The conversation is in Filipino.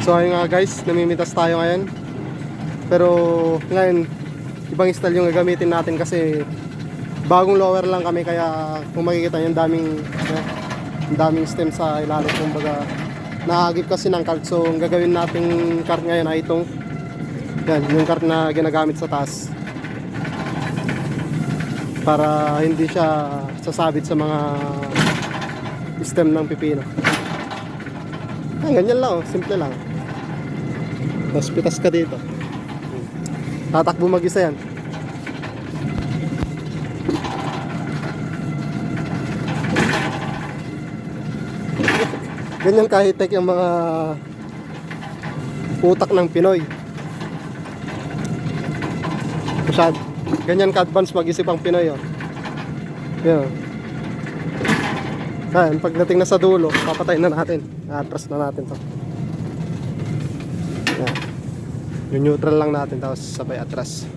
So ayun nga guys, namimitas tayo ngayon. Pero ngayon, ibang style yung gagamitin natin kasi bagong lower lang kami, kaya kung makikita yung daming stem sa ilalim, kumbaga nakagip kasi ng cart. So ang gagawin nating cart ngayon ay itong yan, yung cart na ginagamit sa taas, para hindi siya sasabit sa mga stem ng pipino. Ay, ganyan lang, oh, simple lang. Tapos pitas ka dito, tatakbo mag-isa yan. Ganyan ka-high-tech yung mga utak ng Pinoy. Masyad, ganyan ka-advance mag-isip ang Pinoy, oh. Yan. Ayan, pagdating na sa dulo, papatayin na natin. Atras na natin to. Yan. Yung neutral lang natin, tapos sabay atras.